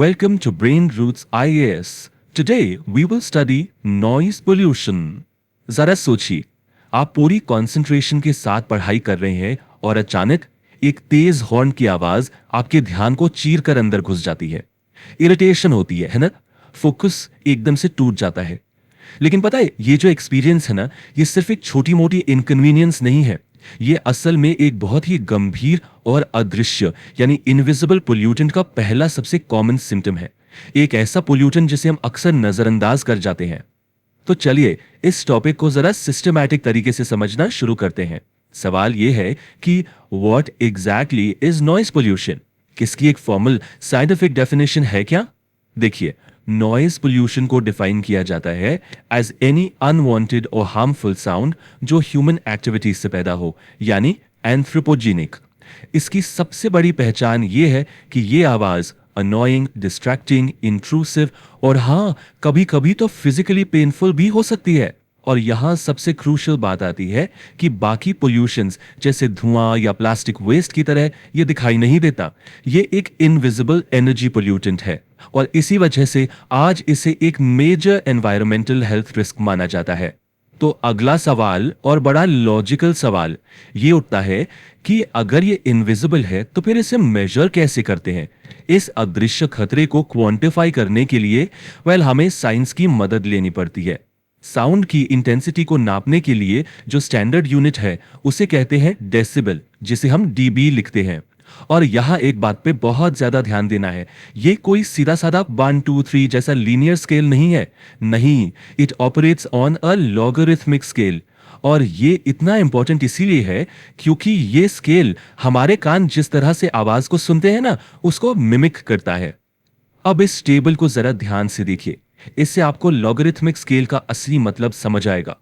Welcome to Brain Roots IAS. Today we will study noise pollution. जरा सोचिए, आप पूरी कंसंट्रेशन के साथ पढ़ाई कर रहे हैं और अचानक एक तेज हॉर्न की आवाज आपके ध्यान को चीर कर अंदर घुस जाती है। इरिटेशन होती है ना? फोकस एकदम से टूट जाता है। लेकिन पता है, ये जो एक्सपीरियंस है ना, ये सिर्फ एक छोटी मोटी इनकन्वीनियंस नहीं है। ये असल में एक बहुत ही गंभीर और अदृश्य यानी इनविजिबल पोल्यूटेंट का पहला सबसे कॉमन सिम्टम है। एक ऐसा पोल्यूटेंट जिसे हम अक्सर नजरअंदाज कर जाते हैं। तो चलिए इस टॉपिक को जरा सिस्टमैटिक तरीके से समझना शुरू करते हैं। सवाल यह है कि what exactly is noise pollution? किसकी एक फॉर्मल साइंटिफिक डेफिनेशन है क्या? देखिए, नॉइज पोल्यूशन को डिफाइन किया जाता है एज एनी अनवांटेड और हार्मफुल साउंड जो ह्यूमन एक्टिविटीज से पैदा हो, यानी एंथ्रोपोजेनिक। इसकी सबसे बड़ी पहचान ये है कि ये आवाज अनोइंग, डिस्ट्रैक्टिंग, इंट्रूसिव और हाँ, कभी कभी तो फिजिकली पेनफुल भी हो सकती है। और यहां सबसे क्रूशियल बात आती है कि बाकी पोल्यूशंस जैसे धुआं या प्लास्टिक वेस्ट की तरह ये दिखाई नहीं देता। ये एक इनविजिबल एनर्जी पोल्यूटेंट है और इसी वजह से आज इसे एक मेजर एनवायरमेंटल हेल्थ रिस्क माना जाता है। तो अगला सवाल और बड़ा लॉजिकल सवाल ये उठता है कि अगर ये इनविजिबल है तो फिर इसे मेजर कैसे करते हैं? इस अदृश्य खतरे को क्वांटिफाई करने के लिए हमें साइंस की मदद लेनी पड़ती है। साउंड की इंटेंसिटी को नापने के लिए जो स्टैंडर्ड यूनिट है उसे कहते हैं डेसिबल, जिसे हम डीबी लिखते हैं। और यहां एक बात पे बहुत ज्यादा ध्यान देना है, ये कोई सीधा साधा 1 2 3 जैसा लीनियर स्केल नहीं है। नहीं, it operates on a logarithmic scale. और ये इतना इंपॉर्टेंट इसीलिए है क्योंकि ये स्केल हमारे कान जिस तरह से आवाज को सुनते हैं ना, उसको मिमिक करता है। अब इस टेबल को जरा ध्यान से देखिए, इससे आपको लॉगरिथमिक स्केल का असली मतलब समझ आएगा।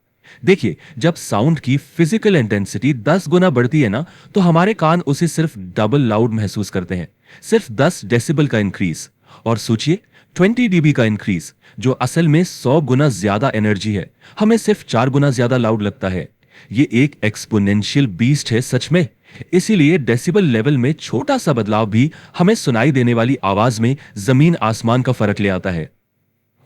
देखिए, जब साउंड की फिजिकल इंटेंसिटी 10 गुना बढ़ती है ना, तो हमारे कान उसे सिर्फ डबल लाउड महसूस करते हैं। सिर्फ 10 डेसिबल का इंक्रीज। और सोचिए, 20 डीबी का इंक्रीज जो असल में 100 गुना ज्यादा एनर्जी है, हमें सिर्फ 4 गुना ज्यादा लाउड लगता है। ये एक एक्सपोनेंशियल बीस्ट है सच में। इसीलिए डेसिबल लेवल में छोटा सा बदलाव भी हमें सुनाई देने वाली आवाज में जमीन आसमान का फर्क ले आता है।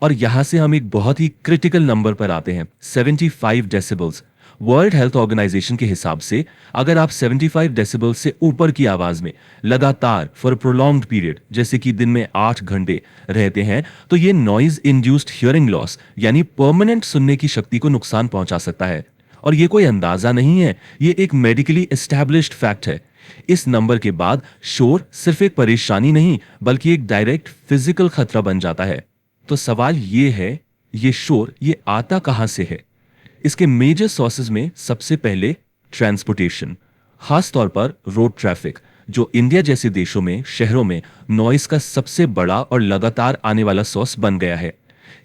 और यहां से हम एक बहुत ही क्रिटिकल नंबर पर आते हैं, 75 डेसिबल्स। वर्ल्ड हेल्थ ऑर्गेनाइजेशन के हिसाब से अगर आप 75 डेसिबल से ऊपर की आवाज में लगातार फॉर प्रोलॉन्ग्ड पीरियड, जैसे कि दिन में 8 घंटे रहते हैं, तो ये नॉइज इंड्यूस्ड हियरिंग लॉस यानी परमानेंट सुनने की शक्ति को नुकसान पहुंचा सकता है। और ये कोई अंदाजा नहीं है, ये एक मेडिकली एस्टैब्लिश्ड फैक्ट है। इस नंबर के बाद शोर सिर्फ एक परेशानी नहीं, बल्कि एक डायरेक्ट फिजिकल खतरा बन जाता है। तो सवाल ये है, ये शोर ये आता कहां से है? इसके मेजर सोर्सेज में सबसे पहले ट्रांसपोर्टेशन, खास तौर पर रोड ट्रैफिक, जो इंडिया जैसे देशों में शहरों में नॉइस का सबसे बड़ा और लगातार आने वाला सोर्स बन गया है।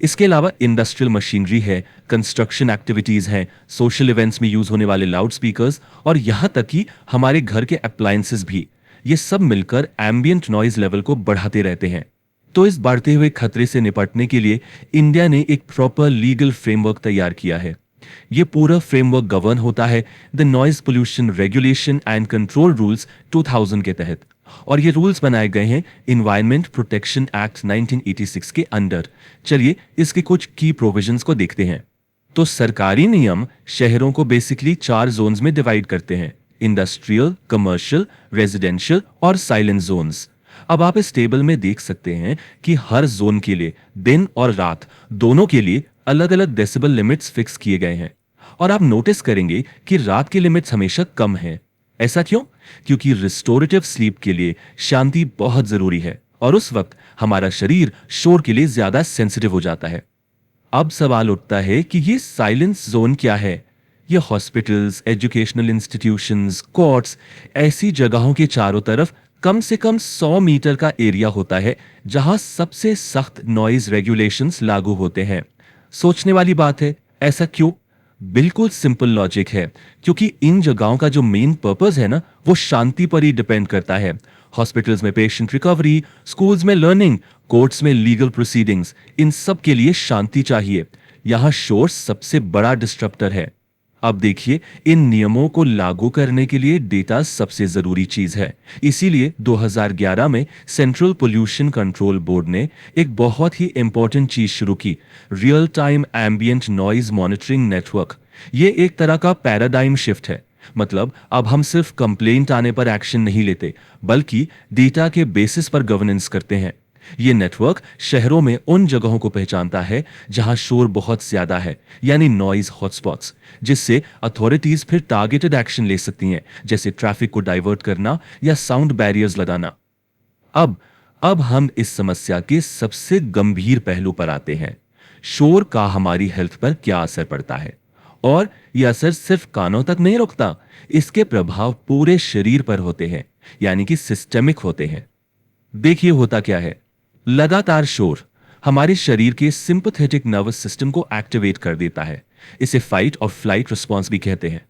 इसके अलावा इंडस्ट्रियल मशीनरी है, कंस्ट्रक्शन एक्टिविटीज हैं, सोशल इवेंट्स में यूज होने वाले लाउड स्पीकर्स और यहां तक कि हमारे घर के अप्लायंसेस भी। ये सब मिलकर एम्बियंट नॉइज लेवल को बढ़ाते रहते हैं। तो इस बढ़ते हुए खतरे से निपटने के लिए इंडिया ने एक प्रॉपर लीगल फ्रेमवर्क तैयार किया है। ये पूरा फ्रेमवर्क गवर्न होता है the noise pollution regulation and control rules 2000 के तहत। और ये रूल्स बनाए गए हैं इन्वायरमेंट प्रोटेक्शन एक्ट 1986 के अंडर। चलिए इसके कुछ की प्रोविजंस को देखते हैं। तो सरकारी नियम शहरों को बेसिकली 4 जोन्स में डिवाइड करते हैं, इंडस्ट्रियल, कमर्शियल, रेजिडेंशियल और साइलेंट जोन्स। अब आप इस टेबल में देख सकते हैं कि हर जोन के लिए दिन और रात दोनों के लिए अलग अलग डेसिबल लिमिट्स फिक्स किए गए हैं। और आप नोटिस करेंगे कि रात की लिमिट्स हमेशा कम है। ऐसा क्यों? क्योंकि रिस्टोरेटिव स्लीप के लिए शांति बहुत जरूरी है और उस वक्त हमारा शरीर शोर के लिए ज्यादा सेंसिटिव हो जाता है। अब सवाल उठता है कि ये साइलेंस जोन क्या है? ये हॉस्पिटल्स, एजुकेशनल इंस्टीट्यूशंस, कोर्ट्स, ऐसी जगहों के चारों तरफ कम से कम 100 मीटर का एरिया होता है जहां सबसे सख्त नॉइज रेगुलेशंस लागू होते हैं। सोचने वाली बात है, ऐसा क्यों? बिल्कुल सिंपल लॉजिक है, क्योंकि इन जगहों का जो मेन पर्पस है ना, वो शांति पर ही डिपेंड करता है। हॉस्पिटल्स में पेशेंट रिकवरी, स्कूल्स में लर्निंग, कोर्ट्स में लीगल प्रोसीडिंग्स, इन सब के लिए शांति चाहिए। यहां शोर सबसे बड़ा डिस्ट्रप्टर है। अब देखिए, इन नियमों को लागू करने के लिए डेटा सबसे जरूरी चीज है। इसीलिए 2011 में सेंट्रल पोल्यूशन कंट्रोल बोर्ड ने एक बहुत ही इंपॉर्टेंट चीज शुरू की, real time ambient noise monitoring network. ये एक तरह का पैराडाइम शिफ्ट है। मतलब अब हम सिर्फ कंप्लेंट आने पर एक्शन नहीं लेते, बल्कि डेटा के बेसिस पर गवर्नेंस करते हैं। ये नेटवर्क शहरों में उन जगहों को पहचानता है जहां शोर बहुत ज्यादा है, यानी नॉइज हॉटस्पॉट्स, जिससे अथॉरिटीज फिर टारगेटेड एक्शन ले सकती हैं, जैसे ट्रैफिक को डाइवर्ट करना या साउंड बैरियर्स लगाना। अब हम इस समस्या के सबसे गंभीर पहलू पर आते हैं। शोर का हमारी हेल्थ पर क्या असर पड़ता है? और यह असर सिर्फ कानों तक नहीं रुकता, इसके प्रभाव पूरे शरीर पर होते हैं, यानी कि सिस्टेमिक होते हैं। देखिए होता क्या है। लगातार शोर हमारे शरीर के सिंपैथेटिक नर्वस सिस्टम को एक्टिवेट कर देता है। इसे फाइट और फ्लाइट रिस्पॉन्स भी कहते हैं।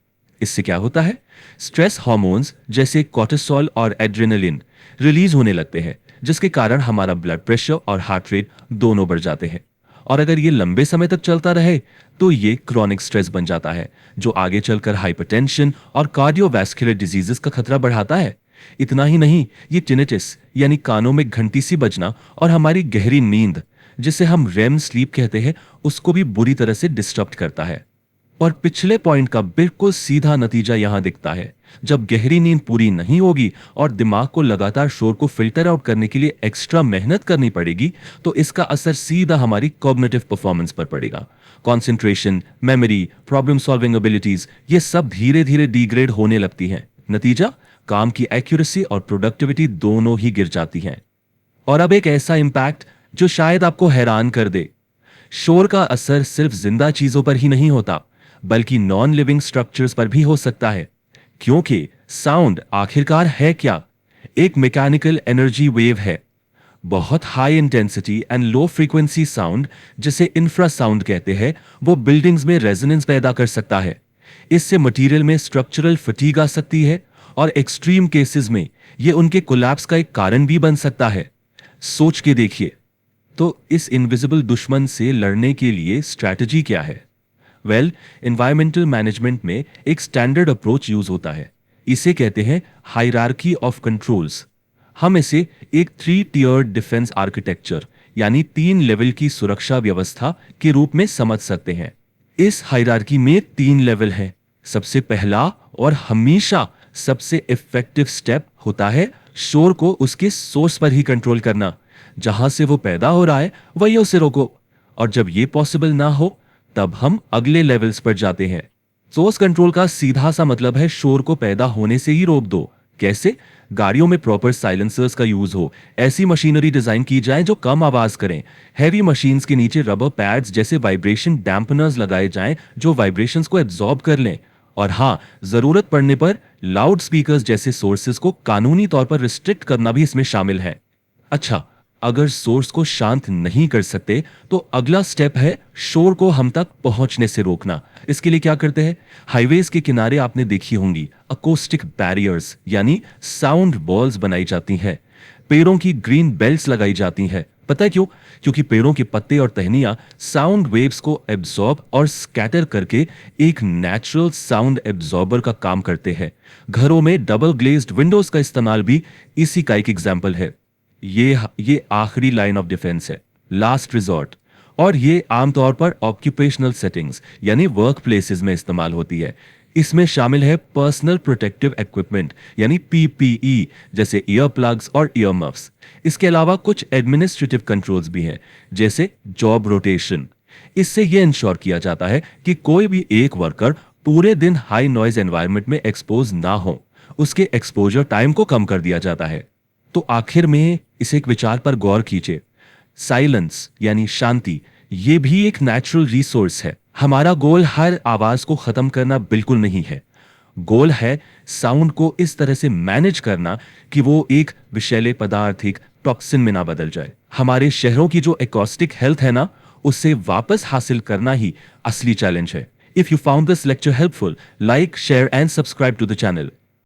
इससे क्या होता है? स्ट्रेस हार्मोन्स जैसे कोर्टिसोल और एड्रेनलिन रिलीज होने लगते हैं, जिसके कारण हमारा ब्लड प्रेशर और हार्ट रेट दोनों बढ़ जाते हैं। और अगर ये लंबे समय तक चलता रहे तो ये क्रॉनिक स्ट्रेस बन जाता है, जो आगे चलकर हाइपरटेंशन और कार्डियोवैस्कुलर डिजीजेस का खतरा बढ़ाता है। इतना ही नहीं, ये टिनिटिस यानी कानों में घंटी सी बजना और हमारी गहरी नींद, जिसे हम रेम स्लीप कहते हैं, उसको भी बुरी तरह से डिस्टर्ब करता है। और पिछले पॉइंट का बिल्कुल सीधा नतीजा यहां दिखता है। जब गहरी नींद पूरी नहीं होगी और दिमाग को लगातार शोर को फिल्टर आउट करने के लिए एक्स्ट्रा मेहनत करनी पड़ेगी, तो इसका असर सीधा हमारी कॉग्निटिव परफॉर्मेंस पर पड़ेगा। Concentration, memory, problem solving abilities, ये सब धीरे धीरे डिग्रेड होने लगती हैं। नतीजा, काम की एक्यूरेसी और प्रोडक्टिविटी दोनों ही गिर जाती हैं। और अब एक ऐसा इंपैक्ट जो शायद आपको हैरान कर दे। शोर का असर सिर्फ जिंदा चीजों पर ही नहीं होता, बल्कि नॉन लिविंग स्ट्रक्चर्स पर भी हो सकता है। क्योंकि साउंड आखिरकार है क्या? एक मैकेनिकल एनर्जी वेव है। बहुत high intensity and low frequency sound, जिसे इंफ्रासाउंड कहते हैं, वो बिल्डिंग्स में रेजोनेंस पैदा कर सकता है। इससे मटेरियल में स्ट्रक्चरल फटीग आ सकती है और एक्सट्रीम केसेस में ये उनके कोलैप्स का एक कारण भी बन सकता है। सोच के देखिए, तो इस इनविजिबल दुश्मन से लड़ने के लिए स्ट्रैटेजी क्या है? एनवायरमेंटल मैनेजमेंट में एक स्टैंडर्ड अप्रोच यूज होता है। इसे कहते हैं हायरार्की ऑफ कंट्रोल्स। हम इसे एक 3 टियर डिफेंस आर्किटेक्चर यानी 3 लेवल की सुरक्षा व्यवस्था के रूप में समझ सकते हैं। इस हायरार्की में 3 लेवल हैं। सबसे पहला और हमेशा सबसे इफेक्टिव स्टेप होता है शोर को उसके सोर्स पर ही कंट्रोल करना। जहां से वो पैदा हो रहा है वही उसे रोको। और जब ये पॉसिबल ना हो, तब हम अगले लेवल्स पर जाते हैं। सोर्स कंट्रोल का सीधा सा मतलब है शोर को पैदा होने से ही रोक दो। कैसे? गाड़ियों में प्रॉपर साइलेंसर्स का यूज हो, ऐसी मशीनरी डिजाइन की जाए जो कम आवाज करें, हैवी मशीन्स के नीचे रबर पैड्स जैसे वाइब्रेशन डैम्पनर्स लगाए जाएं जो वाइब्रेशंस को एब्जॉर्ब कर लें। और हाँ, जरूरत पड़ने पर लाउड स्पीकर्स जैसे सोर्सेस को कानूनी तौर पर रिस्ट्रिक्ट करना भी इसमें शामिल है। अच्छा, अगर सोर्स को शांत नहीं कर सकते तो अगला स्टेप है शोर को हम तक पहुंचने से रोकना। इसके लिए क्या करते हैं? हाईवेज के किनारे आपने देखी होंगी अकोस्टिक बैरियर्स यानी साउंड वॉल्स बनाई जाती हैं। पेड़ों की ग्रीन बेल्ट्स लगाई जाती हैं। पता है क्यों? क्योंकि पेड़ों के पत्ते और टहनियां साउंड वेव्स को एब्जॉर्ब और स्कैटर करके एक नेचुरल साउंड एब्जॉर्बर का काम करते हैं। घरों में डबल ग्लेज्ड विंडोज का इस्तेमाल भी इसी का एक एग्जाम्पल है। ये आखिरी लाइन ऑफ डिफेंस है, लास्ट रिजॉर्ट। और ये आमतौर पर ऑक्यूपेशनल सेटिंग्स यानी वर्क प्लेसेस में इस्तेमाल होती है। इसमें शामिल है पर्सनल प्रोटेक्टिव इक्विपमेंट यानी पीपीई, जैसे ईयर प्लग्स और ईयर मफ्स। इसके अलावा कुछ एडमिनिस्ट्रेटिव कंट्रोल्स भी हैं, जैसे जॉब रोटेशन। इससे यह इंश्योर किया जाता है कि कोई भी एक वर्कर पूरे दिन हाई नॉइज एनवायरनमेंट में एक्सपोज ना हो। उसके एक्सपोजर टाइम को कम कर दिया जाता है। तो आखिर में इस एक विचार पर गौर कीजिए, साइलेंस यानी शांति, ये भी एक नेचुरल रिसोर्स है। हमारा गोल हर आवाज को खत्म करना बिल्कुल नहीं है। गोल है साउंड को इस तरह से मैनेज करना कि वो एक विषैले पदार्थ, एक टॉक्सिन में ना बदल जाए। हमारे शहरों की जो एकॉस्टिक हेल्थ है ना, उससे वापस हासिल करना ही असली चैलेंज है। If you found this lecture helpful, like, share and subscribe to the channel.